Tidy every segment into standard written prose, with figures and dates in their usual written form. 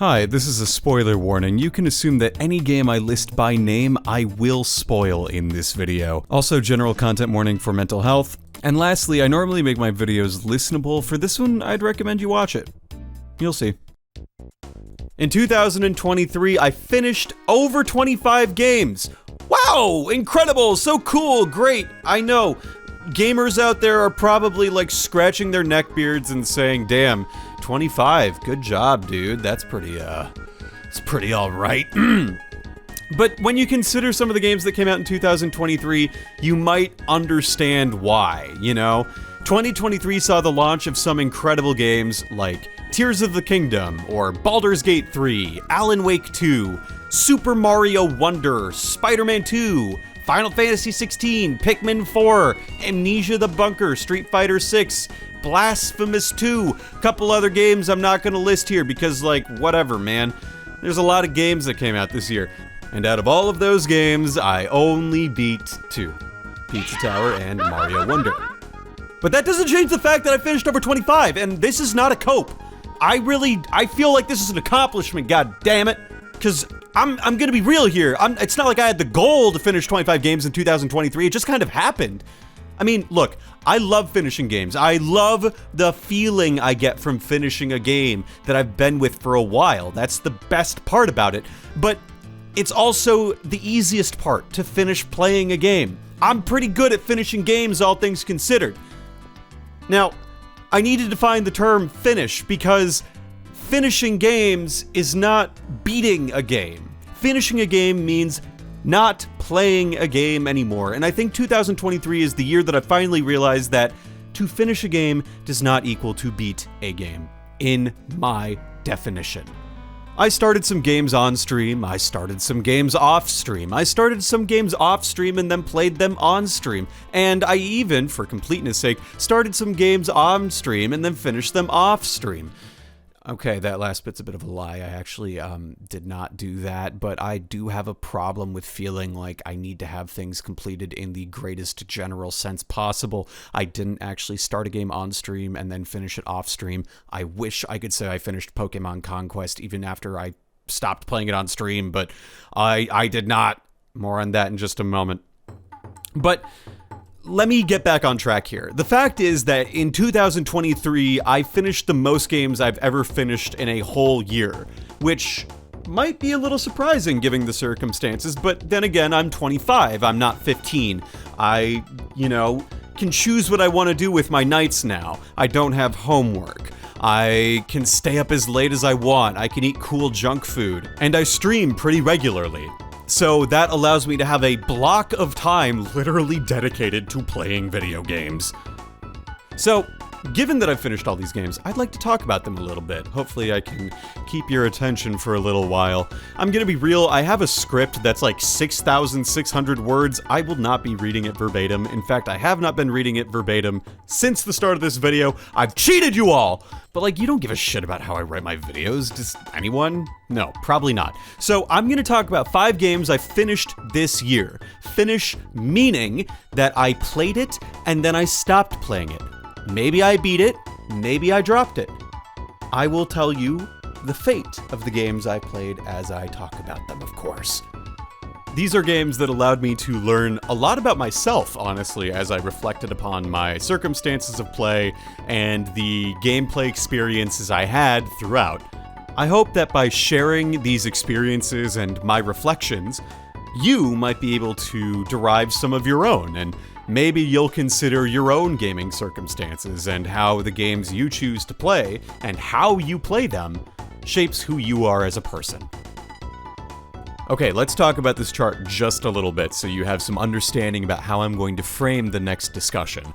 Hi, this is a spoiler warning. You can assume that any game I list by name, I will spoil in this video. Also, general content warning for mental health. And lastly, I normally make my videos listenable. For this one, I'd recommend you watch it. You'll see. In 2023, I finished over 25 games. Wow, incredible, so cool, great. I know, gamers out there are probably like scratching their neckbeards and saying, damn, 25, good job, dude. That's pretty, it's pretty all right. But when you consider some of the games that came out in 2023, you might understand why, you know? 2023 saw the launch of some incredible games like Tears of the Kingdom, or Baldur's Gate 3, Alan Wake 2, Super Mario Wonder, Spider-Man 2, Final Fantasy XVI, Pikmin 4, Amnesia the Bunker, Street Fighter 6, Blasphemous 2, couple other games I'm not gonna list here because, like, whatever, man. There's a lot of games that came out this year, and out of all of those games, I only beat 2, Pizza Tower and Mario Wonder. But that doesn't change the fact that I finished over 25, and this is not a cope. I feel like this is an accomplishment, god damn it. Because I'm gonna be real here. It's not like I had the goal to finish 25 games in 2023, it just kind of happened. I mean, look, I love finishing games. I love the feeling I get from finishing a game that I've been with for a while. That's the best part about it. But it's also the easiest part to finish playing a game. I'm pretty good at finishing games, all things considered. Now, I need to define the term finish because finishing games is not beating a game. Finishing a game means not playing a game anymore, and I think 2023 is the year that I finally realized that to finish a game does not equal to beat a game, in my definition. I started some games on stream, I started some games off stream, I started some games off stream and then played them on stream, and I even, for completeness sake, started some games on stream and then finished them off stream. Okay, that last bit's a bit of a lie. I actually did not do that, but I do have a problem with feeling like I need to have things completed in the greatest general sense possible. I didn't actually start a game on stream and then finish it off stream. I wish I could say I finished Pokemon Conquest even after I stopped playing it on stream, but I did not. More on that in just a moment. But let me get back on track here. The fact is that in 2023, I finished the most games I've ever finished in a whole year, which might be a little surprising given the circumstances, but then again, I'm 25, I'm not 15. I, can choose what I want to do with my nights now. I don't have homework. I can stay up as late as I want. I can eat cool junk food, and I stream pretty regularly. So that allows me to have a block of time literally dedicated to playing video games. So, given that I've finished all these games, I'd like to talk about them a little bit. Hopefully I can keep your attention for a little while. I'm gonna be real, I have a script that's like 6,600 words. I will not be reading it verbatim. In fact, I have not been reading it verbatim since the start of this video. I've cheated you all! But like, you don't give a shit about how I write my videos. Does anyone? No, probably not. So I'm gonna talk about 5 games I finished this year. Finish meaning that I played it and then I stopped playing it. Maybe I beat it, maybe I dropped it. I will tell you the fate of the games I played as I talk about them, of course. These are games that allowed me to learn a lot about myself, honestly, as I reflected upon my circumstances of play and the gameplay experiences I had throughout. I hope that by sharing these experiences and my reflections, you might be able to derive some of your own, and maybe you'll consider your own gaming circumstances and how the games you choose to play and how you play them shapes who you are as a person. Okay, let's talk about this chart just a little bit so you have some understanding about how I'm going to frame the next discussion.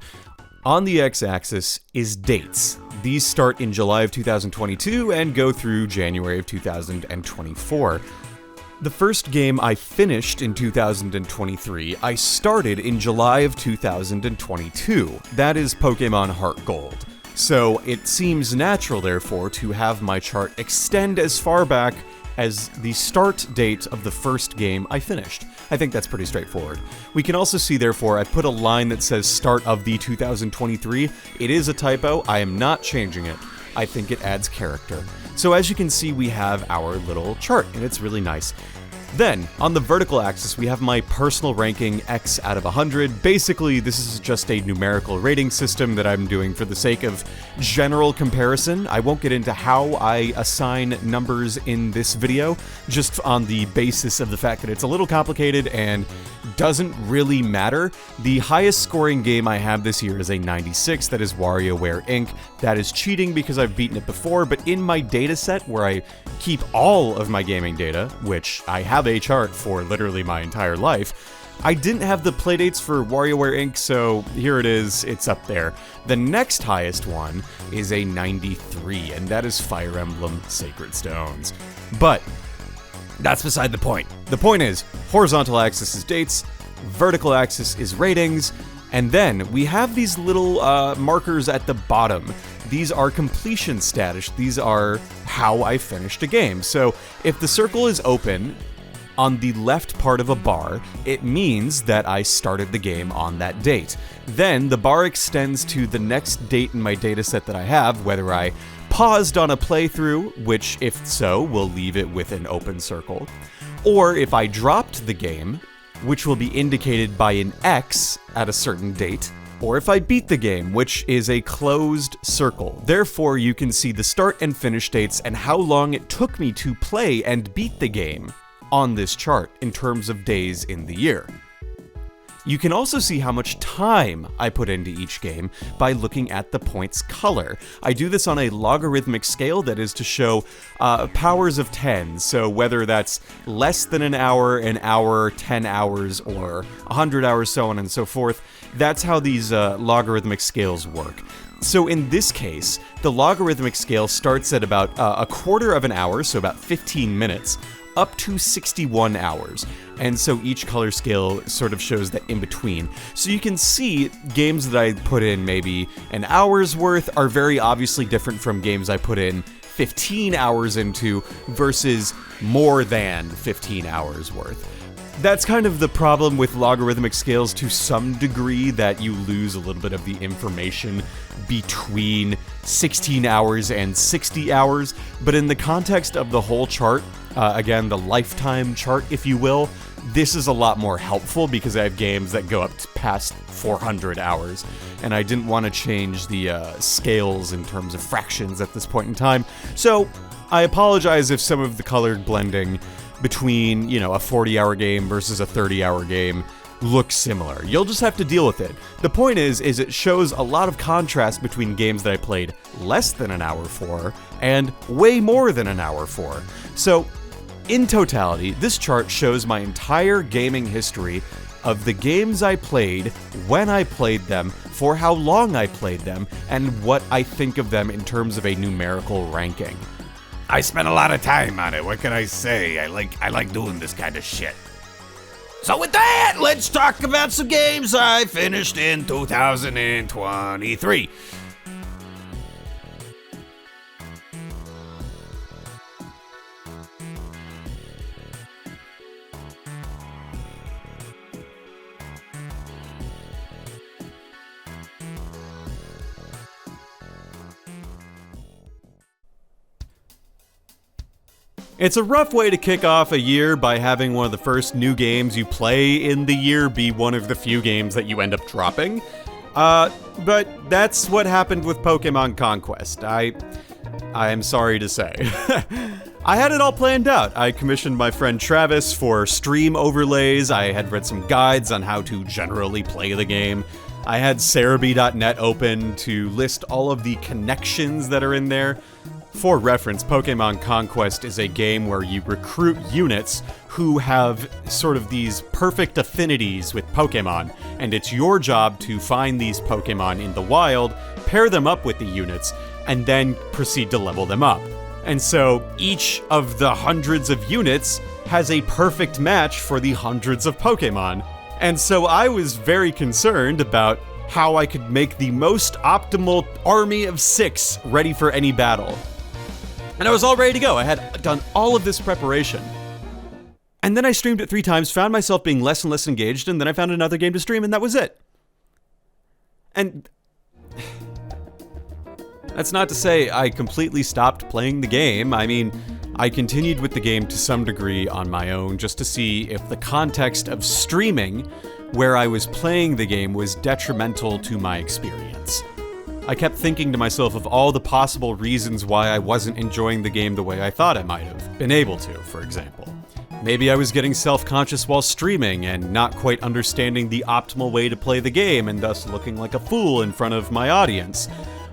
On the x-axis is dates. These start in July of 2022 and go through January of 2024. The first game I finished in 2023, I started in July of 2022. That is Pokemon Heart Gold. So it seems natural, therefore, to have my chart extend as far back as the start date of the first game I finished. I think that's pretty straightforward. We can also see, therefore, I put a line that says start of the 2023. It is a typo, I am not changing it. I think it adds character. So as you can see, we have our little chart, and it's really nice. Then, on the vertical axis, we have my personal ranking X out of 100. Basically, this is just a numerical rating system that I'm doing for the sake of general comparison. I won't get into how I assign numbers in this video, just on the basis of the fact that it's a little complicated and doesn't really matter. The highest scoring game I have this year is a 96, that is WarioWare Inc. That is cheating because I've beaten it before, but in my data set where I keep all of my gaming data, which I have a chart for literally my entire life, I didn't have the playdates for WarioWare Inc., so here it is, it's up there. The next highest one is a 93, and that is Fire Emblem Sacred Stones. But that's beside the point. The point is, horizontal axis is dates, vertical axis is ratings, and then we have these little markers at the bottom. These are completion status. These are how I finished a game. So if the circle is open on the left part of a bar, it means that I started the game on that date. Then the bar extends to the next date in my dataset that I have, whether I paused on a playthrough, which if so, will leave it with an open circle, or if I dropped the game, which will be indicated by an X at a certain date, or if I beat the game, which is a closed circle. Therefore, you can see the start and finish dates and how long it took me to play and beat the game on this chart in terms of days in the year. You can also see how much time I put into each game by looking at the points color. I do this on a logarithmic scale, that is to show powers of 10, so whether that's less than an hour, 10 hours, or 100 hours, so on and so forth. That's how these logarithmic scales work. So in this case, the logarithmic scale starts at about a quarter of an hour, so about 15 minutes, up to 61 hours. And so each color scale sort of shows that in between. So you can see games that I put in maybe an hour's worth are very obviously different from games I put in 15 hours into versus more than 15 hours worth. That's kind of the problem with logarithmic scales to some degree, that you lose a little bit of the information between 16 hours and 60 hours. But in the context of the whole chart, again, the lifetime chart, if you will, this is a lot more helpful because I have games that go up to past 400 hours, and I didn't want to change the scales in terms of fractions at this point in time. So I apologize if some of the colored blending between, you know, a 40-hour game versus a 30-hour game looks similar. You'll just have to deal with it. The point is it shows a lot of contrast between games that I played less than an hour for and way more than an hour for. So, in totality, this chart shows my entire gaming history of the games I played, when I played them, for how long I played them, and what I think of them in terms of a numerical ranking. I spent a lot of time on it. What can I say? I like doing this kind of shit. So with that, let's talk about some games I finished in 2023. It's a rough way to kick off a year by having one of the first new games you play in the year be one of the few games that you end up dropping. But that's what happened with Pokemon Conquest. I am sorry to say. I had it all planned out. I commissioned my friend Travis for stream overlays. I had read some guides on how to generally play the game. I had Cerebi.net open to list all of the connections that are in there. For reference, Pokemon Conquest is a game where you recruit units who have sort of these perfect affinities with Pokemon, and it's your job to find these Pokemon in the wild, pair them up with the units, and then proceed to level them up. And so each of the hundreds of units has a perfect match for the hundreds of Pokemon. And so I was very concerned about how I could make the most optimal army of 6 ready for any battle. And I was all ready to go. I had done all of this preparation. And then I streamed it 3 times, found myself being less and less engaged, and then I found another game to stream, and that was it. And That's not to say I completely stopped playing the game. I mean, I continued with the game to some degree on my own just to see if the context of streaming, where I was playing the game, was detrimental to my experience. I kept thinking to myself of all the possible reasons why I wasn't enjoying the game the way I thought I might have been able to, for example. Maybe I was getting self-conscious while streaming and not quite understanding the optimal way to play the game and thus looking like a fool in front of my audience.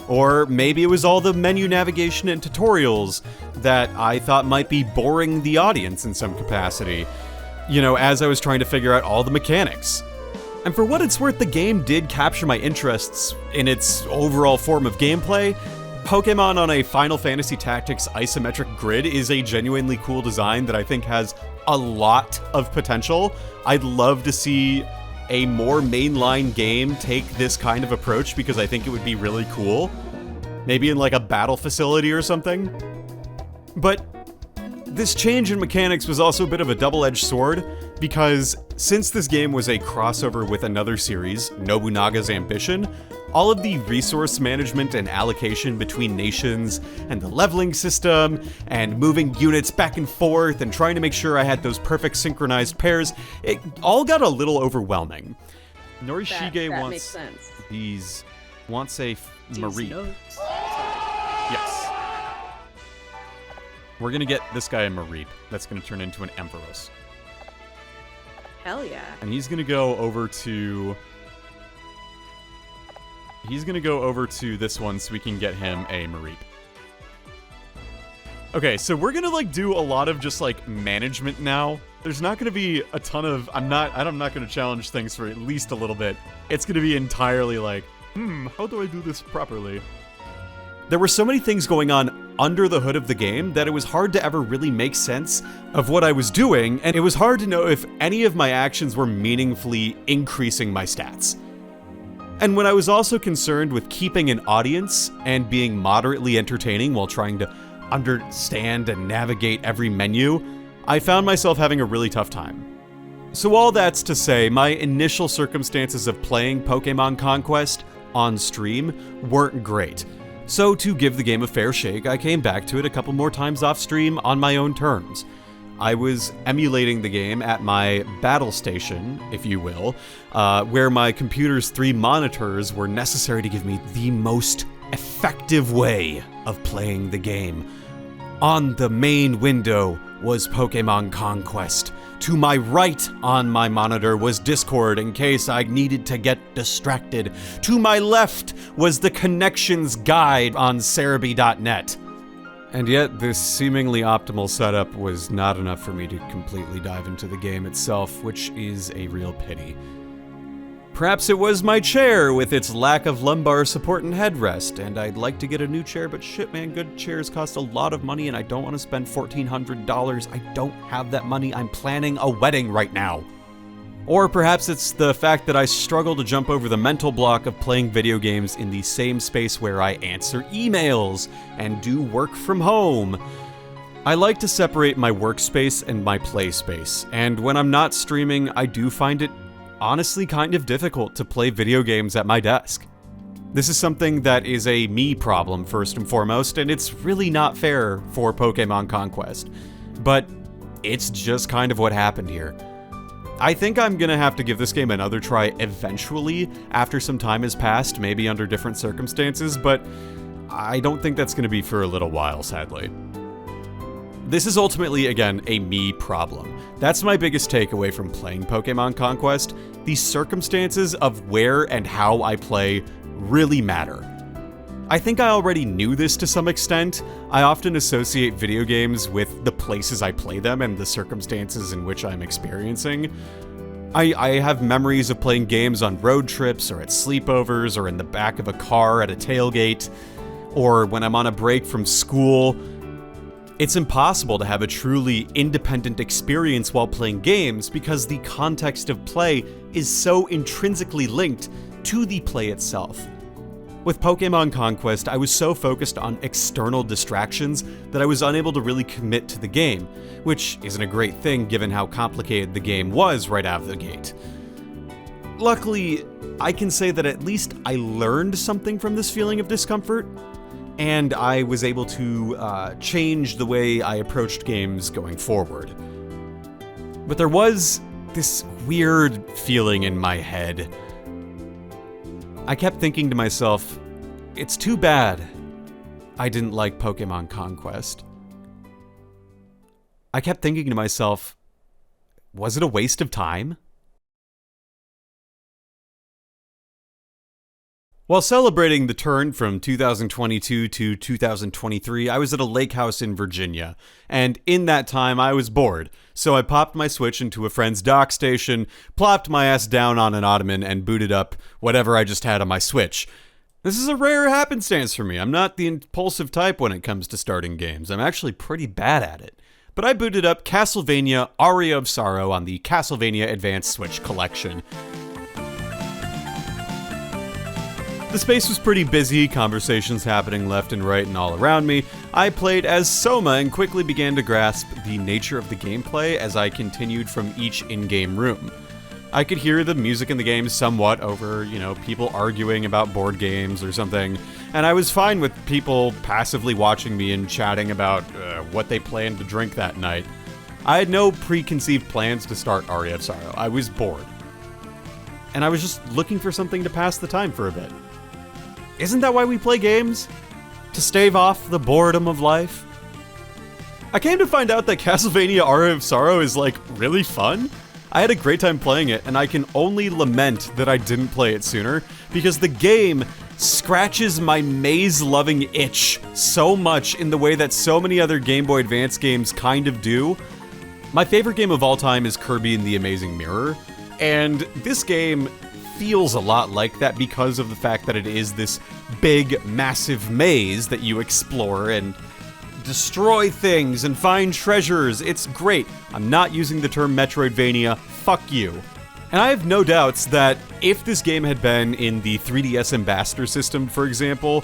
Or maybe it was all the menu navigation and tutorials that I thought might be boring the audience in some capacity, as I was trying to figure out all the mechanics. And for what it's worth, the game did capture my interests in its overall form of gameplay. Pokemon on a Final Fantasy Tactics isometric grid is a genuinely cool design that I think has a lot of potential. I'd love to see a more mainline game take this kind of approach because I think it would be really cool. Maybe in like a battle facility or something. But this change in mechanics was also a bit of a double-edged sword because since this game was a crossover with another series, Nobunaga's Ambition, all of the resource management and allocation between nations, and the leveling system, and moving units back and forth, and trying to make sure I had those perfect synchronized pairs, it all got a little overwhelming. Norishige wants a Marie. Yes. We're gonna get this guy a Mareep. That's gonna turn into an Ampharos. Hell yeah. And he's gonna go over to this one so we can get him a Mareep. Okay, so we're gonna do a lot of just management now. There's not gonna be a ton of I'm not gonna challenge things for at least a little bit. It's gonna be entirely how do I do this properly? There were so many things going on under the hood of the game that it was hard to ever really make sense of what I was doing, and it was hard to know if any of my actions were meaningfully increasing my stats. And when I was also concerned with keeping an audience and being moderately entertaining while trying to understand and navigate every menu, I found myself having a really tough time. So all that's to say, my initial circumstances of playing Pokémon Conquest on stream weren't great. So to give the game a fair shake, I came back to it a couple more times off stream on my own terms. I was emulating the game at my battle station, if you will, where my computer's 3 monitors were necessary to give me the most effective way of playing the game. On the main window was Pokémon Conquest. To my right on my monitor was Discord in case I needed to get distracted. To my left was the connections guide on Cerebi.net. And yet, this seemingly optimal setup was not enough for me to completely dive into the game itself, which is a real pity. Perhaps it was my chair with its lack of lumbar support and headrest, and I'd like to get a new chair, but shit man, good chairs cost a lot of money and I don't want to spend $1,400. I don't have that money. I'm planning a wedding right now. Or perhaps it's the fact that I struggle to jump over the mental block of playing video games in the same space where I answer emails and do work from home. I like to separate my workspace and my play space, and when I'm not streaming, I do find it honestly kind of difficult to play video games at my desk. This is something that is a me problem first and foremost, and it's really not fair for Pokémon Conquest. But it's just kind of what happened here. I think I'm gonna have to give this game another try eventually, after some time has passed, maybe under different circumstances, but I don't think that's gonna be for a little while, sadly. This is ultimately, again, a me problem. That's my biggest takeaway from playing Pokémon Conquest. The circumstances of where and how I play really matter. I think I already knew this to some extent. I often associate video games with the places I play them and the circumstances in which I'm experiencing. I have memories of playing games on road trips, or at sleepovers, or in the back of a car at a tailgate, or when I'm on a break from school. It's impossible to have a truly independent experience while playing games because the context of play is so intrinsically linked to the play itself. With Pokémon Conquest, I was so focused on external distractions that I was unable to really commit to the game, which isn't a great thing given how complicated the game was right out of the gate. Luckily, I can say that at least I learned something from this feeling of discomfort. and I was able to change the way I approached games going forward. But there was this weird feeling in my head. I kept thinking to myself, it's too bad I didn't like Pokemon Conquest. I kept thinking to myself, was it a waste of time? While celebrating the turn from 2022 to 2023, I was at a lake house in Virginia, and in that time I was bored, so I popped my Switch into a friend's dock station, plopped my ass down on an ottoman, and booted up whatever I just had on my Switch. This is a rare happenstance for me. I'm not the impulsive type when it comes to starting games. I'm actually pretty bad at it. But I booted up Castlevania Aria of Sorrow on the Castlevania Advanced Switch Collection. The space was pretty busy, conversations happening left and right and all around me. I played as Soma and quickly began to grasp the nature of the gameplay as I continued from each in-game room. I could hear the music in the game somewhat over, people arguing about board games or something, and I was fine with people passively watching me and chatting about what they planned to drink that night. I had no preconceived plans to start Aria of Sorrow. I was bored. And I was just looking for something to pass the time for a bit. Isn't that why we play games? To stave off the boredom of life? I came to find out that Castlevania Aria of Sorrow is, really fun. I had a great time playing it, and I can only lament that I didn't play it sooner, because the game scratches my maze-loving itch so much in the way that so many other Game Boy Advance games kind of do. My favorite game of all time is Kirby and the Amazing Mirror, and this game feels a lot like that because of the fact that it is this big, massive maze that you explore and destroy things and find treasures. It's great. I'm not using the term Metroidvania. Fuck you. And I have no doubts that if this game had been in the 3DS Ambassador system, for example,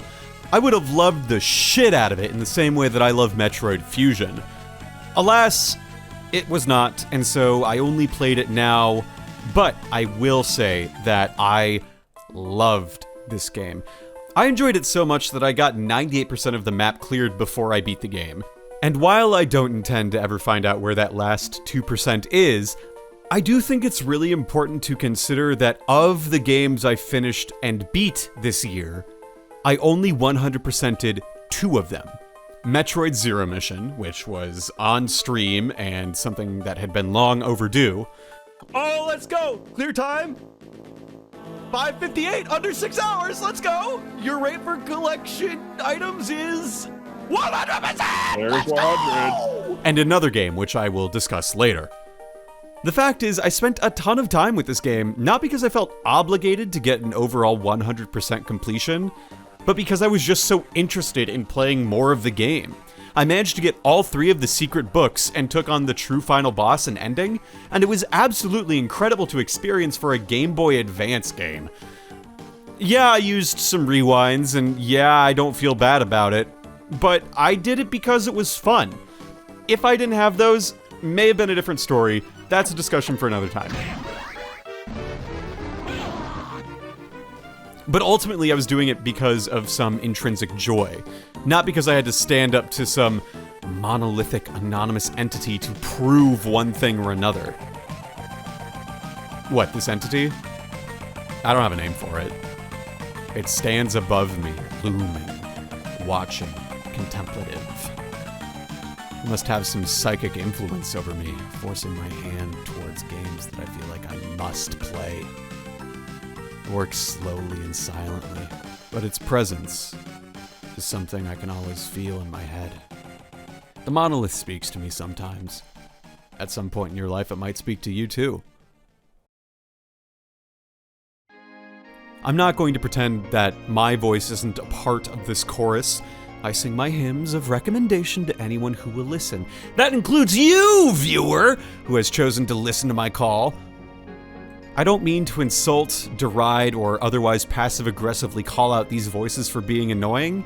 I would have loved the shit out of it in the same way that I love Metroid Fusion. Alas, it was not, and so I only played it now. But I will say that I loved this game. I enjoyed it so much that I got 98% of the map cleared before I beat the game. And while I don't intend to ever find out where that last 2% is, I do think it's really important to consider that of the games I finished and beat this year, I only 100%ed 2 of them. Metroid Zero Mission, which was on stream and something that had been long overdue. Oh, let's go! Clear time? 5:58, under 6 hours, let's go! Your rate for collection items is 100%! There's 100. And another game, which I will discuss later. The fact is, I spent a ton of time with this game, not because I felt obligated to get an overall 100% completion, but because I was just so interested in playing more of the game. I managed to get all 3 of the secret books and took on the true final boss and ending, and it was absolutely incredible to experience for a Game Boy Advance game. Yeah, I used some rewinds, and yeah, I don't feel bad about it, but I did it because it was fun. If I didn't have those, may have been a different story. That's a discussion for another time. But ultimately, I was doing it because of some intrinsic joy, not because I had to stand up to some monolithic, anonymous entity to prove one thing or another. What, this entity? I don't have a name for it. It stands above me, looming, watching, contemplative. It must have some psychic influence over me, forcing my hand towards games that I feel like I must play. Works slowly and silently, but its presence is something I can always feel in my head. The monolith speaks to me sometimes. At some point in your life, it might speak to you too. I'm not going to pretend that my voice isn't a part of this chorus. I sing my hymns of recommendation to anyone who will listen. That includes you, viewer, who has chosen to listen to my call. I don't mean to insult, deride, or otherwise passive-aggressively call out these voices for being annoying,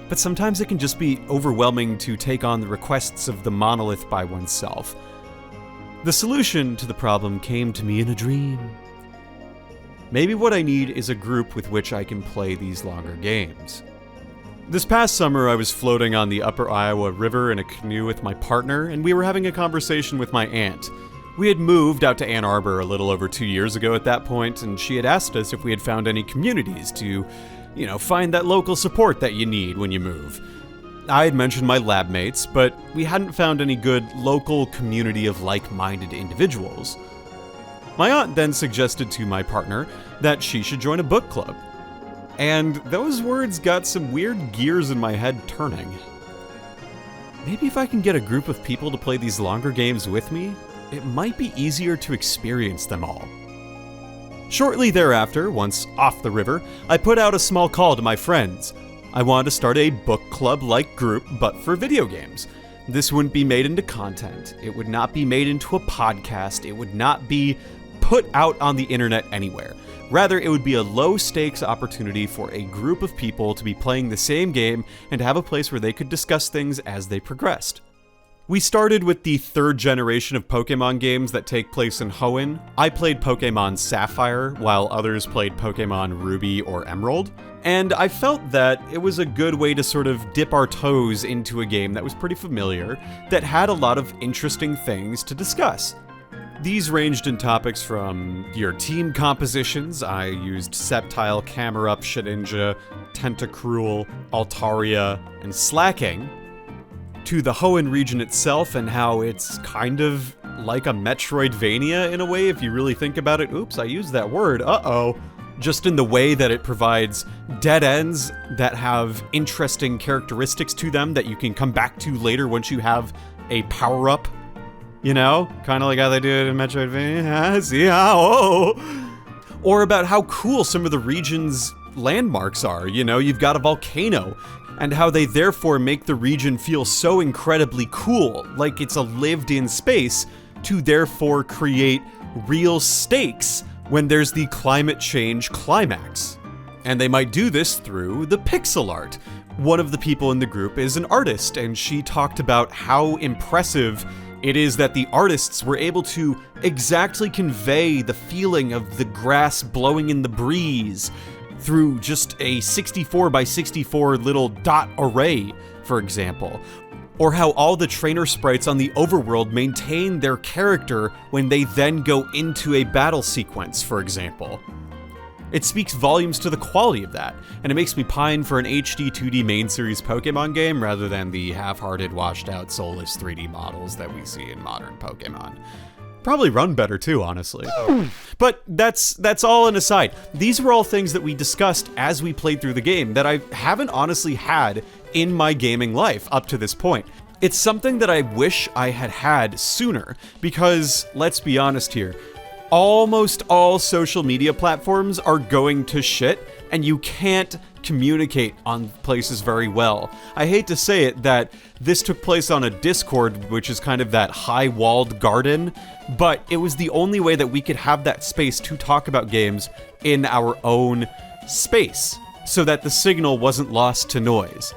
but sometimes it can just be overwhelming to take on the requests of the monolith by oneself. The solution to the problem came to me in a dream. Maybe what I need is a group with which I can play these longer games. This past summer, I was floating on the Upper Iowa River in a canoe with my partner, and we were having a conversation with my aunt. We had moved out to Ann Arbor a little over 2 years ago at that point, and she had asked us if we had found any communities to, find that local support that you need when you move. I had mentioned my lab mates, but we hadn't found any good local community of like-minded individuals. My aunt then suggested to my partner that she should join a book club. And those words got some weird gears in my head turning. Maybe if I can get a group of people to play these longer games with me, it might be easier to experience them all. Shortly thereafter, once off the river, I put out a small call to my friends. I wanted to start a book club-like group, but for video games. This wouldn't be made into content. It would not be made into a podcast. It would not be put out on the internet anywhere. Rather, it would be a low-stakes opportunity for a group of people to be playing the same game and to have a place where they could discuss things as they progressed. We started with the third generation of Pokemon games that take place in Hoenn. I played Pokemon Sapphire, while others played Pokemon Ruby or Emerald. And I felt that it was a good way to sort of dip our toes into a game that was pretty familiar, that had a lot of interesting things to discuss. These ranged in topics from your team compositions. I used Sceptile, Camerupt, Shedinja, Tentacruel, Altaria, and Slacking, to the Hoenn region itself and how it's kind of like a Metroidvania in a way, if you really think about it. Oops, I used that word, uh-oh. Just in the way that it provides dead ends that have interesting characteristics to them that you can come back to later once you have a power-up. Kind of like how they do it in Metroidvania. See how? Or about how cool some of the region's landmarks are. You've got a volcano, and how they therefore make the region feel so incredibly cool, like it's a lived-in space, to therefore create real stakes when there's the climate change climax. And they might do this through the pixel art. One of the people in the group is an artist, and she talked about how impressive it is that the artists were able to exactly convey the feeling of the grass blowing in the breeze through just a 64 by 64 little dot array, for example. Or how all the trainer sprites on the overworld maintain their character when they then go into a battle sequence, for example. It speaks volumes to the quality of that, and it makes me pine for an HD 2D main series Pokemon game rather than the half-hearted, washed-out, soulless 3D models that we see in modern Pokemon. Probably run better too, honestly. But that's all an aside. These were all things that we discussed as we played through the game that I haven't honestly had in my gaming life up to this point. It's something that I wish I had had sooner, because let's be honest here, almost all social media platforms are going to shit, and you can't communicate on places very well. I hate to say it that this took place on a Discord, which is kind of that high-walled garden, but it was the only way that we could have that space to talk about games in our own space, so that the signal wasn't lost to noise.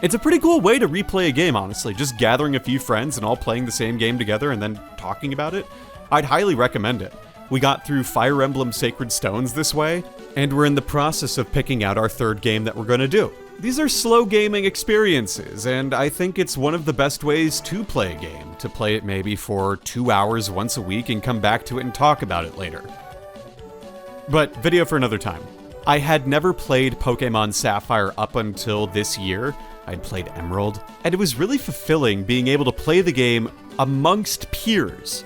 It's a pretty cool way to replay a game, honestly, just gathering a few friends and all playing the same game together and then talking about it. I'd highly recommend it. We got through Fire Emblem Sacred Stones this way, and we're in the process of picking out our third game that we're going to do. These are slow gaming experiences, and I think it's one of the best ways to play a game, to play it maybe for 2 hours once a week and come back to it and talk about it later. But video for another time. I had never played Pokemon Sapphire up until this year. I'd played Emerald, and it was really fulfilling being able to play the game amongst peers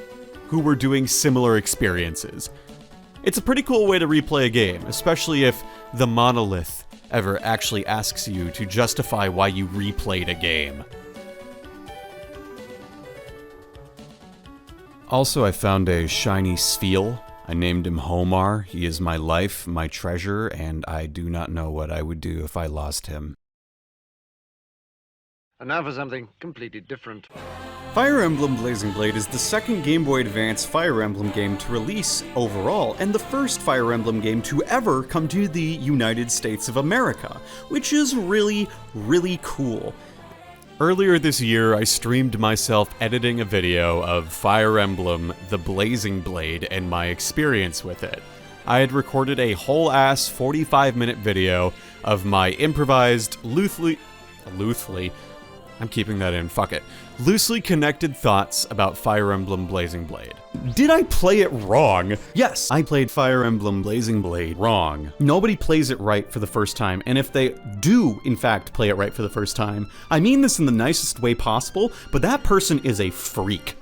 who were doing similar experiences. It's a pretty cool way to replay a game, especially if the monolith ever actually asks you to justify why you replayed a game. Also, I found a shiny Spheal. I named him Homar. He is my life, my treasure, and I do not know what I would do if I lost him. And now for something completely different. Fire Emblem Blazing Blade is the second Game Boy Advance Fire Emblem game to release overall, and the first Fire Emblem game to ever come to the United States of America, which is really, really cool. Earlier this year, I streamed myself editing a video of Fire Emblem The Blazing Blade and my experience with it. I had recorded a whole-ass 45-minute video of my improvised, loosely, I'm keeping that in, fuck it, loosely connected thoughts about Fire Emblem Blazing Blade. Did I play it wrong? Yes, I played Fire Emblem Blazing Blade wrong. Nobody plays it right for the first time, and if they do, in fact, play it right for the first time, I mean this in the nicest way possible, but that person is a freak.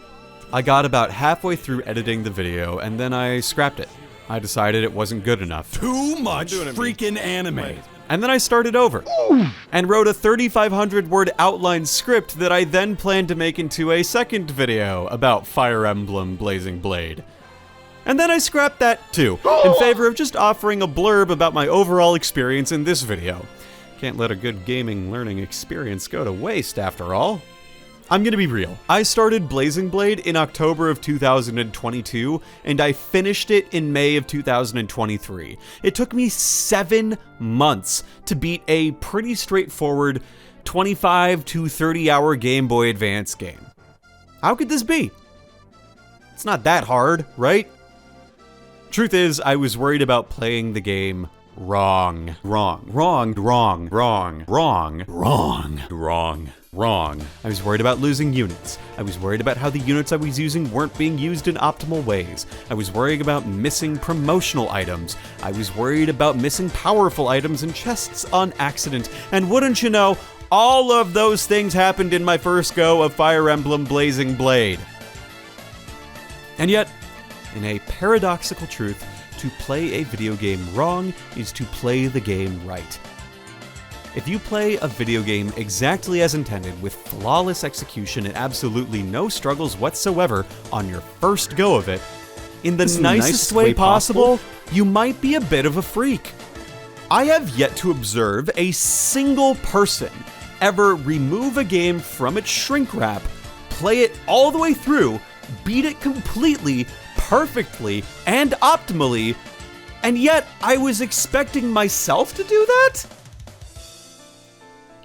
I got about halfway through editing the video, and then I scrapped it. I decided it wasn't good enough. Too much freaking anime. And then I started over, and wrote a 3,500 word outline script that I then planned to make into a second video about Fire Emblem Blazing Blade. And then I scrapped that too, in favor of just offering a blurb about my overall experience in this video. Can't let a good gaming learning experience go to waste after all. I'm gonna be real. I started Blazing Blade in October of 2022, and I finished it in May of 2023. It took me 7 months to beat a pretty straightforward 25 to 30 hour Game Boy Advance game. How could this be? It's not that hard, right? Truth is, I was worried about playing the game wrong. I was worried about losing units. I was worried about how the units I was using weren't being used in optimal ways. I was worried about missing promotional items. I was worried about missing powerful items and chests on accident. And wouldn't you know, all of those things happened in my first go of Fire Emblem Blazing Blade. And yet, in a paradoxical truth, to play a video game wrong is to play the game right. If you play a video game exactly as intended with flawless execution and absolutely no struggles whatsoever on your first go of it, in the nicest way possible, you might be a bit of a freak. I have yet to observe a single person ever remove a game from its shrink wrap, play it all the way through, beat it completely, perfectly, and optimally, and yet I was expecting myself to do that?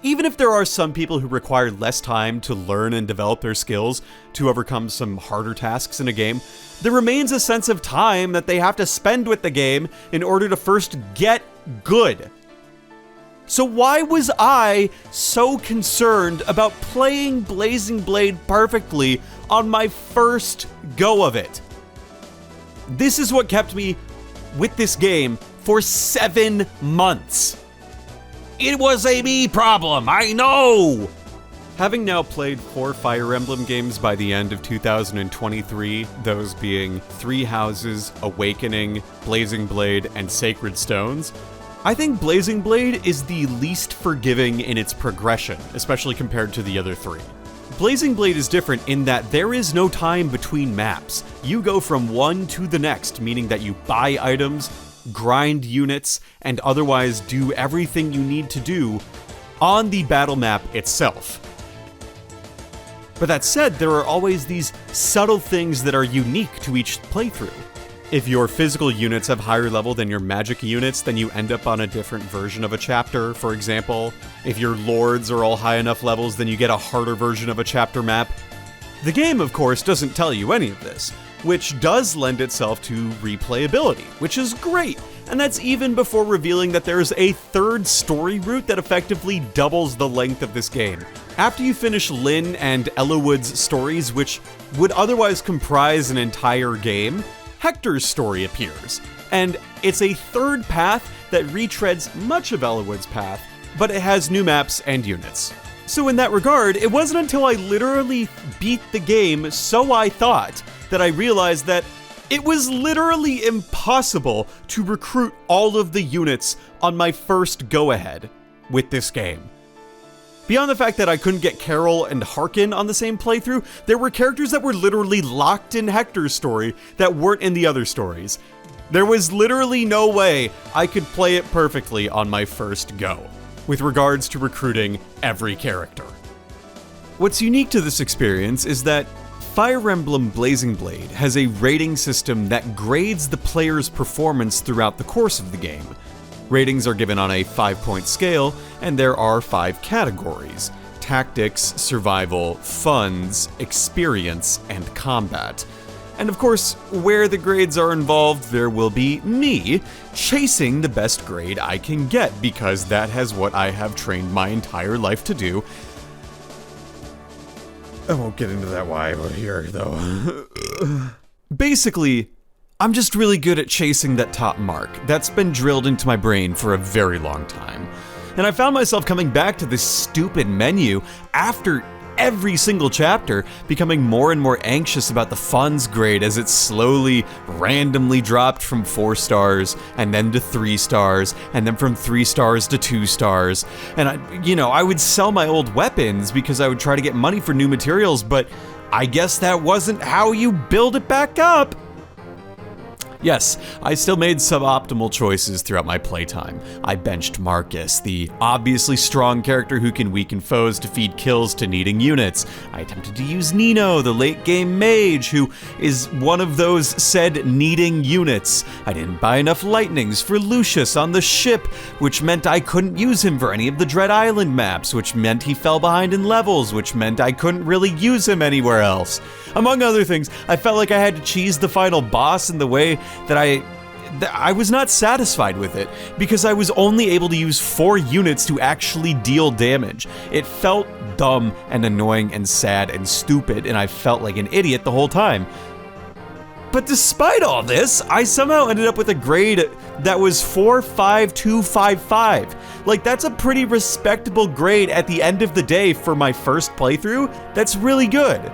Even if there are some people who require less time to learn and develop their skills to overcome some harder tasks in a game, there remains a sense of time that they have to spend with the game in order to first get good. So why was I so concerned about playing Blazing Blade perfectly on my first go of it? This is what kept me with this game for 7 months. It was a me problem, I know! Having now played 4 Fire Emblem games by the end of 2023, those being Three Houses, Awakening, Blazing Blade, and Sacred Stones, I think Blazing Blade is the least forgiving in its progression, especially compared to the other 3. Blazing Blade is different in that there is no time between maps. You go from one to the next, meaning that you buy items, grind units, and otherwise do everything you need to do on the battle map itself. But that said, there are always these subtle things that are unique to each playthrough. If your physical units have higher level than your magic units, then you end up on a different version of a chapter, for example. If your lords are all high enough levels, then you get a harder version of a chapter map. The game, of course, doesn't tell you any of this, which does lend itself to replayability, which is great. And that's even before revealing that there's a third story route that effectively doubles the length of this game. After you finish Lyn and Ellawood's stories, which would otherwise comprise an entire game, Hector's story appears, and it's a third path that retreads much of Ellawood's path, but it has new maps and units. So in that regard, it wasn't until I literally beat the game, so I thought, that I realized that it was literally impossible to recruit all of the units on my first go-ahead with this game. Beyond the fact that I couldn't get Carol and Harkin on the same playthrough, there were characters that were literally locked in Hector's story that weren't in the other stories. There was literally no way I could play it perfectly on my first go, with regards to recruiting every character. What's unique to this experience is that Fire Emblem Blazing Blade has a rating system that grades the player's performance throughout the course of the game. Ratings are given on a 5-point scale, and there are 5 categories: tactics, survival, funds, experience, and combat. And of course, where the grades are involved, there will be me chasing the best grade I can get, because that has what I have trained my entire life to do. I won't get into that why here, though. Basically, I'm just really good at chasing that top mark. That's been drilled into my brain for a very long time. And I found myself coming back to this stupid menu after every single chapter, becoming more and more anxious about the funds grade as it slowly, randomly dropped from 4 stars, and then to 3 stars, and then from 3 stars to 2 stars. And I would sell my old weapons because I would try to get money for new materials, but I guess that wasn't how you build it back up. Yes, I still made suboptimal choices throughout my playtime. I benched Marcus, the obviously strong character who can weaken foes to feed kills to needing units. I attempted to use Nino, the late game mage, who is one of those said needing units. I didn't buy enough lightnings for Lucius on the ship, which meant I couldn't use him for any of the Dread Island maps, which meant he fell behind in levels, which meant I couldn't really use him anywhere else. Among other things, I felt like I had to cheese the final boss in the way that I was not satisfied with it, because I was only able to use 4 units to actually deal damage. It felt dumb and annoying and sad and stupid, and I felt like an idiot the whole time. But despite all this, I somehow ended up with a grade that was 45255. Like, that's a pretty respectable grade at the end of the day for my first playthrough. That's really good.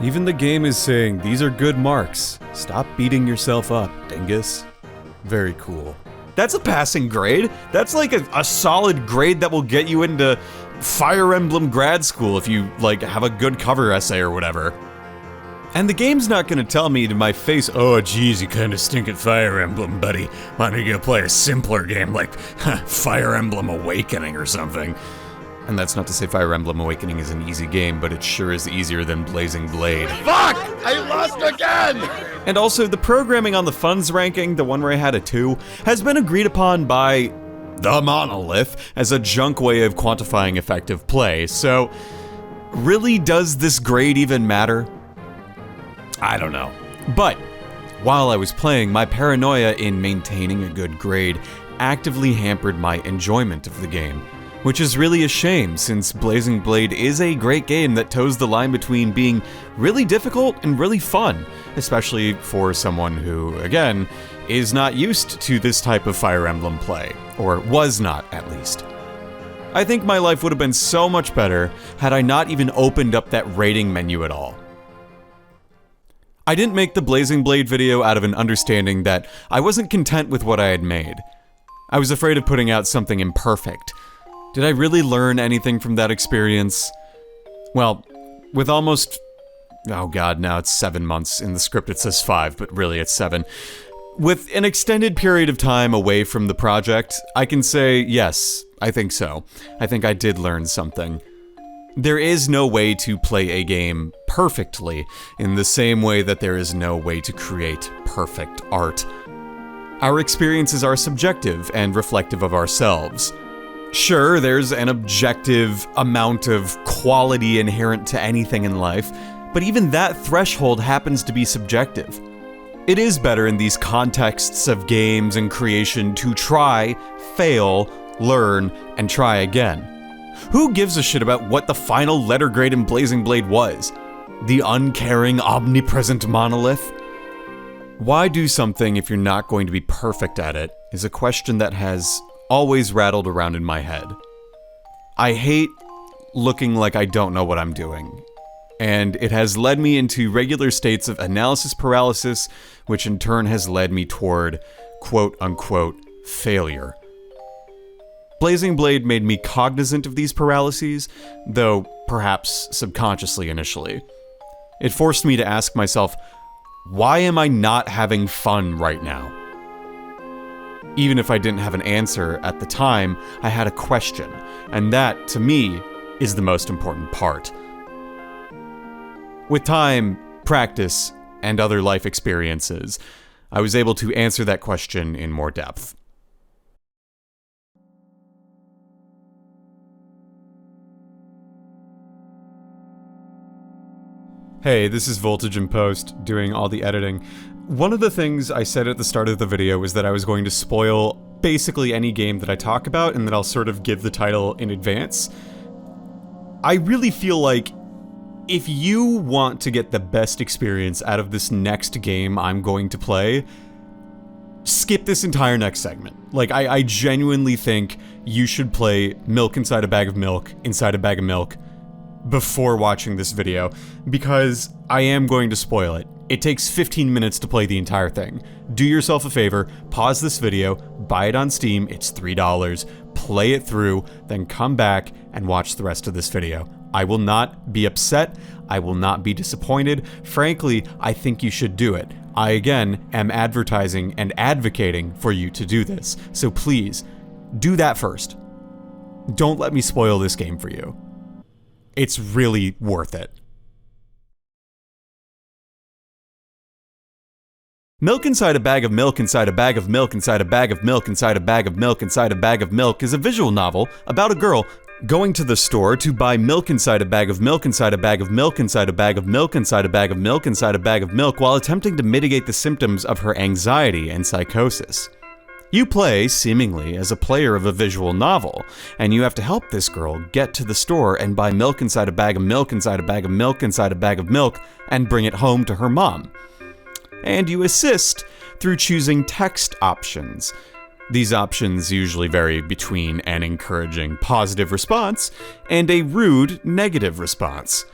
Even the game is saying, these are good marks. Stop beating yourself up, dingus. Very cool. That's a passing grade. That's like a solid grade that will get you into Fire Emblem grad school if you, like, have a good cover essay or whatever. And the game's not gonna tell me to my face, oh geez, you kinda stink at Fire Emblem, buddy. Why don't you go play a simpler game like Fire Emblem Awakening or something? And that's not to say Fire Emblem Awakening is an easy game, but it sure is easier than Blazing Blade. Fuck! I lost again! And also, the programming on the funds ranking, the one where I had a 2, has been agreed upon by the Monolith as a junk way of quantifying effective play, so really does this grade even matter? I don't know. But while I was playing, my paranoia in maintaining a good grade actively hampered my enjoyment of the game. Which is really a shame, since Blazing Blade is a great game that toes the line between being really difficult and really fun, especially for someone who, again, is not used to this type of Fire Emblem play, or was not, at least. I think my life would have been so much better had I not even opened up that rating menu at all. I didn't make the Blazing Blade video out of an understanding that I wasn't content with what I had made. I was afraid of putting out something imperfect. Did I really learn anything from that experience? Well, with almost... oh god, now it's 7 months. In the script it says 5, but really it's 7. With an extended period of time away from the project, I can say, yes, I think so. I think I did learn something. There is no way to play a game perfectly, in the same way that there is no way to create perfect art. Our experiences are subjective and reflective of ourselves. Sure, there's an objective amount of quality inherent to anything in life, but even that threshold happens to be subjective. It is better in these contexts of games and creation to try, fail, learn, and try again. Who gives a shit about what the final letter grade in Blazing Blade was? The uncaring, omnipresent monolith? Why do something if you're not going to be perfect at it is a question that has always rattled around in my head. I hate looking like I don't know what I'm doing, and it has led me into regular states of analysis paralysis, which in turn has led me toward quote-unquote failure. Blazing Blade made me cognizant of these paralyses, though perhaps subconsciously initially. It forced me to ask myself, why am I not having fun right now? Even if I didn't have an answer at the time, I had a question, and that, to me, is the most important part. With time, practice, and other life experiences, I was able to answer that question in more depth. Hey, this is Voltage in Post, doing all the editing. One of the things I said at the start of the video was that I was going to spoil basically any game that I talk about, and that I'll sort of give the title in advance. I really feel like if you want to get the best experience out of this next game I'm going to play, skip this entire next segment. Like, I genuinely think you should play Milk Inside a Bag of Milk, Inside a Bag of Milk, before watching this video, because I am going to spoil it. It takes 15 minutes to play the entire thing. Do yourself a favor, pause this video, buy it on Steam, it's $3, play it through, then come back and watch the rest of this video. I will not be upset, I will not be disappointed. Frankly, I think you should do it. I, again, am advertising and advocating for you to do this, so please, do that first. Don't let me spoil this game for you. It's really worth it. Milk Inside a Bag of Milk Inside a Bag of Milk Inside a Bag of Milk Inside a Bag of Milk Inside a Bag of Milk is a visual novel about a girl going to the store to buy milk inside a bag of milk inside a bag of milk inside a bag of milk inside a bag of milk inside a bag of milk while attempting to mitigate the symptoms of her anxiety and psychosis. You play, seemingly, as a player of a visual novel, and you have to help this girl get to the store and buy milk inside a bag of milk inside a bag of milk inside a bag of milk and bring it home to her mom. And you assist through choosing text options. These options usually vary between an encouraging positive response and a rude negative response.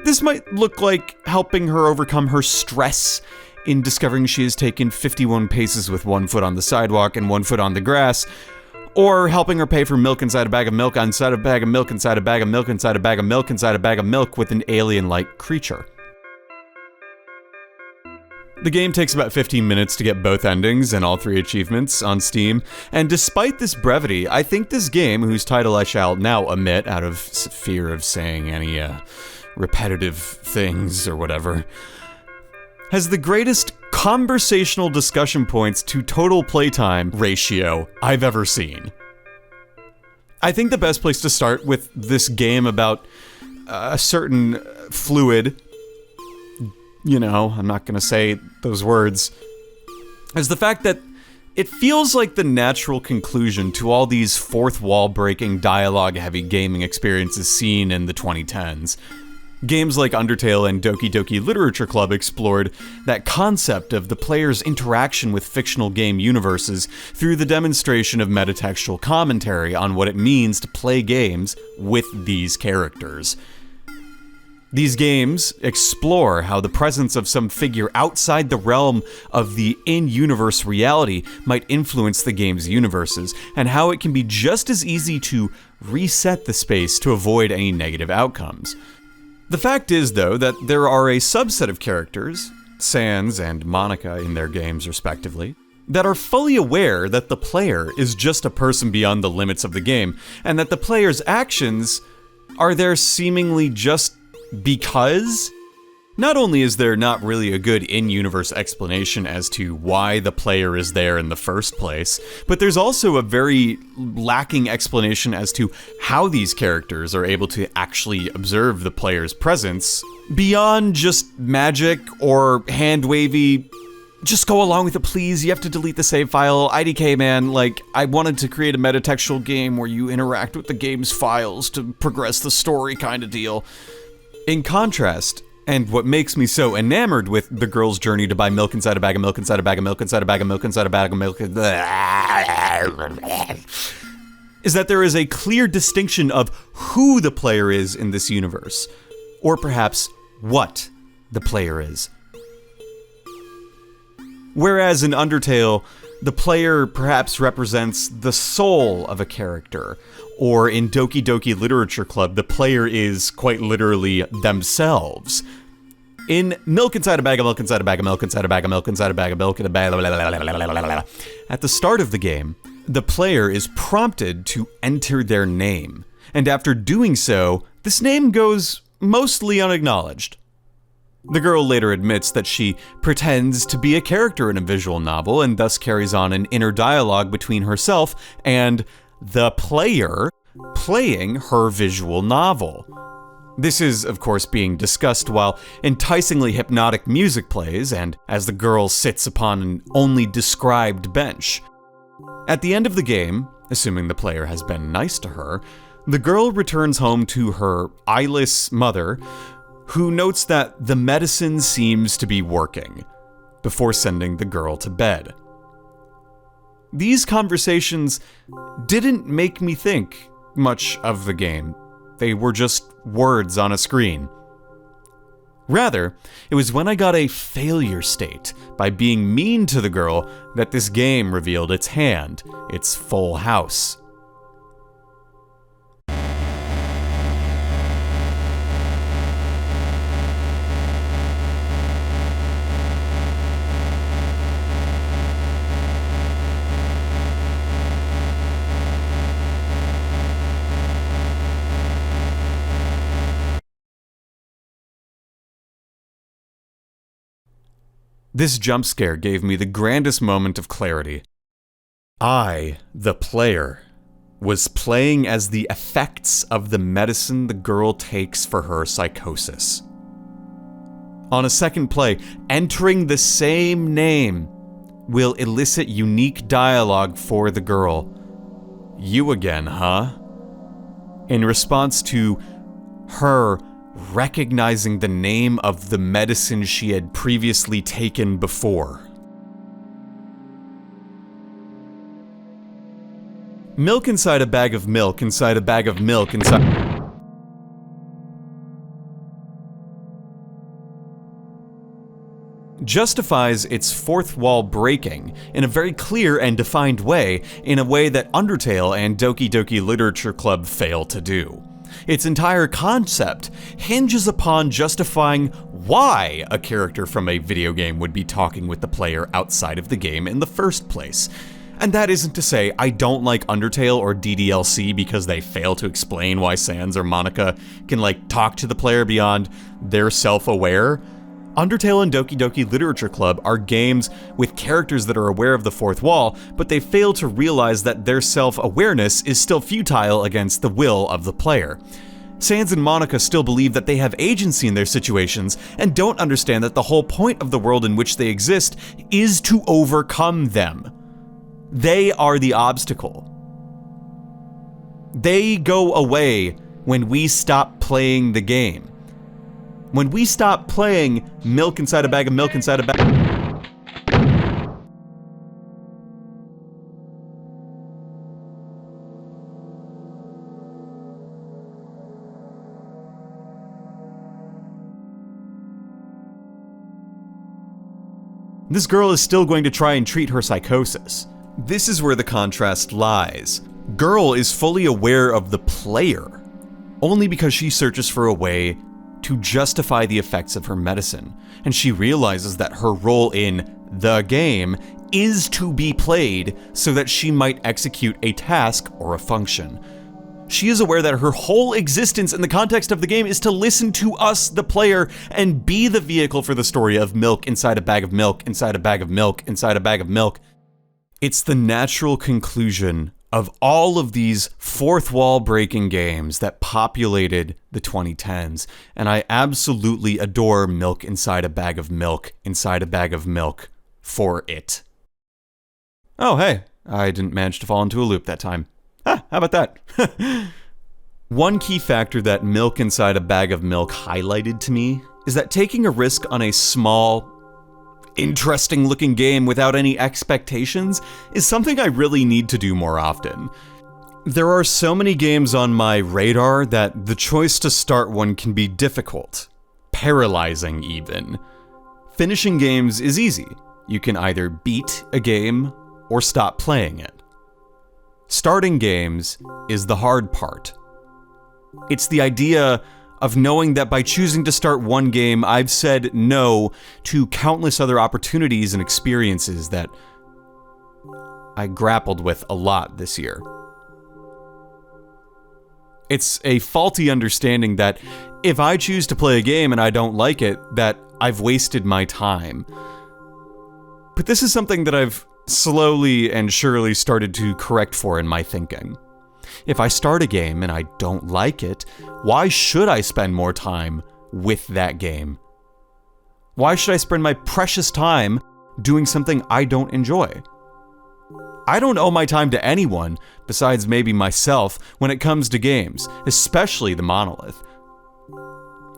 This might look like helping her overcome her stress in discovering she has taken 51 paces with one foot on the sidewalk and one foot on the grass, or helping her pay for milk inside a bag of milk inside a bag of milk inside a bag of milk inside a bag of milk inside a bag of milk with an alien-like creature. The game takes about 15 minutes to get both endings and all 3 achievements on Steam, and despite this brevity, I think this game, whose title I shall now omit out of fear of saying any repetitive things or whatever, has the greatest conversational discussion points to total playtime ratio I've ever seen. I think the best place to start with this game about a certain fluid, you know, I'm not gonna say those words, is the fact that it feels like the natural conclusion to all these fourth wall breaking dialogue-heavy gaming experiences seen in the 2010s. Games like Undertale and Doki Doki Literature Club explored that concept of the player's interaction with fictional game universes through the demonstration of metatextual commentary on what it means to play games with these characters. These games explore how the presence of some figure outside the realm of the in-universe reality might influence the game's universes, and how it can be just as easy to reset the space to avoid any negative outcomes. The fact is, though, that there are a subset of characters, Sans and Monica in their games respectively, that are fully aware that the player is just a person beyond the limits of the game, and that the player's actions are there seemingly just because. Not only is there not really a good in-universe explanation as to why the player is there in the first place, but there's also a very lacking explanation as to how these characters are able to actually observe the player's presence beyond just magic or hand-wavy, just go along with it please, you have to delete the save file, IDK man, like, I wanted to create a metatextual game where you interact with the game's files to progress the story kind of deal. In contrast, and what makes me so enamored with the girl's journey to buy milk inside a bag of milk inside a bag of milk inside a bag of milk inside a bag of milk is that there is a clear distinction of who the player is in this universe, or perhaps what the player is. Whereas in Undertale, the player perhaps represents the soul of a character, or in Doki Doki Literature Club, the player is quite literally themselves. In Milk Inside a Bag of Milk Inside a Bag of Milk Inside a Bag of Milk Inside a Bag of Milk in a bag, at the start of the game, the player is prompted to enter their name, and after doing so, this name goes mostly unacknowledged. The girl later admits that she pretends to be a character in a visual novel and thus carries on an inner dialogue between herself and the player playing her visual novel. This is, of course, being discussed while enticingly hypnotic music plays and as the girl sits upon an only described bench. At the end of the game, assuming the player has been nice to her, the girl returns home to her eyeless mother, who notes that the medicine seems to be working, before sending the girl to bed. These conversations didn't make me think much of the game. They were just words on a screen. Rather, it was when I got a failure state by being mean to the girl that this game revealed its hand, its full house. This jump scare gave me the grandest moment of clarity. I, the player, was playing as the effects of the medicine the girl takes for her psychosis. On a second play, entering the same name will elicit unique dialogue for the girl. "You again, huh?" In response to her recognizing the name of the medicine she had previously taken before. Milk inside a bag of milk inside a bag of milk inside... justifies its fourth wall breaking in a very clear and defined way, in a way that Undertale and Doki Doki Literature Club fail to do. Its entire concept hinges upon justifying why a character from a video game would be talking with the player outside of the game in the first place. And that isn't to say I don't like Undertale or DDLC because they fail to explain why Sans or Monica can, talk to the player beyond they're self-aware. Undertale and Doki Doki Literature Club are games with characters that are aware of the fourth wall, but they fail to realize that their self-awareness is still futile against the will of the player. Sans and Monica still believe that they have agency in their situations and don't understand that the whole point of the world in which they exist is to overcome them. They are the obstacle. They go away when we stop playing the game. When we stop playing milk inside a bag of milk inside a bag... This girl is still going to try and treat her psychosis. This is where the contrast lies. Girl is fully aware of the player, only because she searches for a way to justify the effects of her medicine, and she realizes that her role in the game is to be played so that she might execute a task or a function. She is aware that her whole existence in the context of the game is to listen to us, the player, and be the vehicle for the story of milk inside a bag of milk, inside a bag of milk, inside a bag of milk. It's the natural conclusion of all of these fourth wall breaking games that populated the 2010s, and I absolutely adore milk inside a bag of milk inside a bag of milk for it. Oh hey, I didn't manage to fall into a loop that time. How about that? One key factor that milk inside a bag of milk highlighted to me is that taking a risk on a small, interesting looking game without any expectations is something I really need to do more often. There are so many games on my radar that the choice to start one can be difficult, paralyzing even. Finishing games is easy. You can either beat a game or stop playing it. Starting games is the hard part. It's the idea of knowing that by choosing to start one game, I've said no to countless other opportunities and experiences that I grappled with a lot this year. It's a faulty understanding that if I choose to play a game and I don't like it, that I've wasted my time. But this is something that I've slowly and surely started to correct for in my thinking. If I start a game and I don't like it, why should I spend more time with that game? Why should I spend my precious time doing something I don't enjoy? I don't owe my time to anyone besides maybe myself when it comes to games, especially the monolith.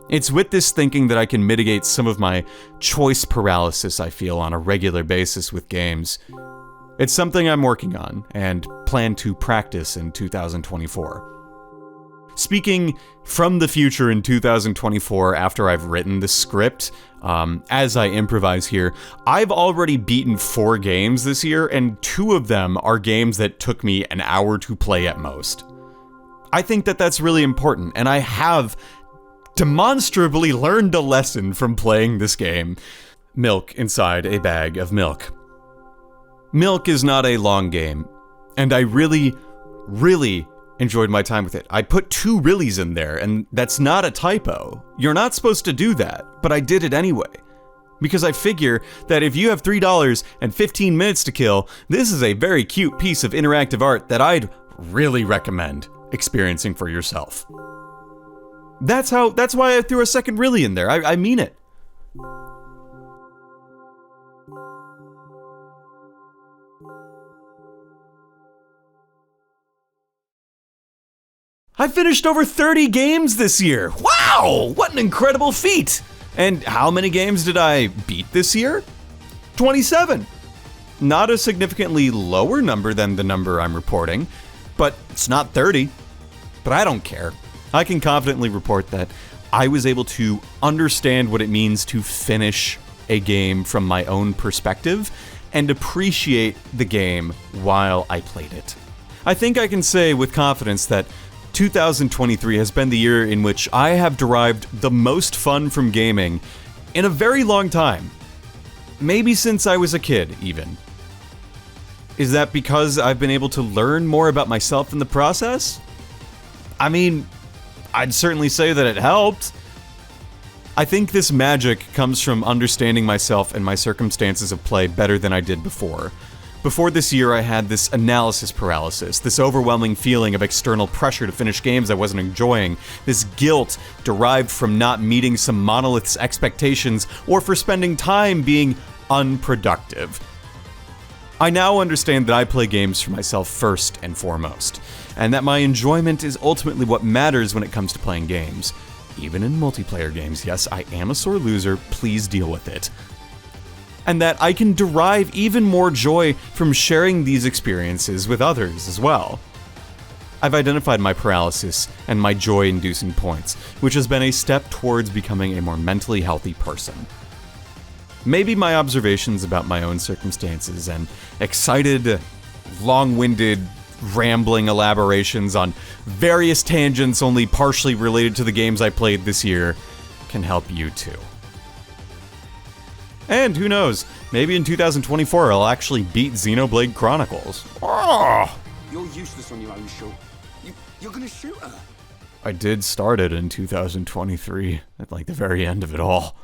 It's with this thinking that I can mitigate some of my choice paralysis I feel on a regular basis with games. It's something I'm working on and plan to practice in 2024. Speaking from the future in 2024 after I've written the script, as I improvise here, I've already beaten 4 games this year, and 2 of them are games that took me an hour to play at most. I think that that's really important, and I have demonstrably learned a lesson from playing this game. Milk inside a bag of milk. Milk is not a long game, and I really enjoyed my time with it. I put 2 reallys in there, and that's not a typo. You're not supposed to do that, but I did it anyway. Because I figure that if you have $3 and 15 minutes to kill, this is a very cute piece of interactive art that I'd really recommend experiencing for yourself. That's why I threw a second really in there. I mean it. I finished over 30 games this year. Wow, what an incredible feat. And how many games did I beat this year? 27. Not a significantly lower number than the number I'm reporting, but it's not 30. But I don't care. I can confidently report that I was able to understand what it means to finish a game from my own perspective and appreciate the game while I played it. I think I can say with confidence that 2023 has been the year in which I have derived the most fun from gaming in a very long time. Maybe since I was a kid, even. Is that because I've been able to learn more about myself in the process? I mean, I'd certainly say that it helped. I think this magic comes from understanding myself and my circumstances of play better than I did before. Before this year, I had this analysis paralysis, this overwhelming feeling of external pressure to finish games I wasn't enjoying, this guilt derived from not meeting some monolith's expectations or for spending time being unproductive. I now understand that I play games for myself first and foremost, and that my enjoyment is ultimately what matters when it comes to playing games. Even in multiplayer games, yes, I am a sore loser, please deal with it. And that I can derive even more joy from sharing these experiences with others as well. I've identified my paralysis and my joy-inducing points, which has been a step towards becoming a more mentally healthy person. Maybe my observations about my own circumstances and excited, long-winded, rambling elaborations on various tangents only partially related to the games I played this year can help you too. And who knows, maybe in 2024 I'll actually beat Xenoblade Chronicles. Oh! You're useless on your own, Shaw. You're gonna shoot her. I did start it in 2023, at like the very end of it all.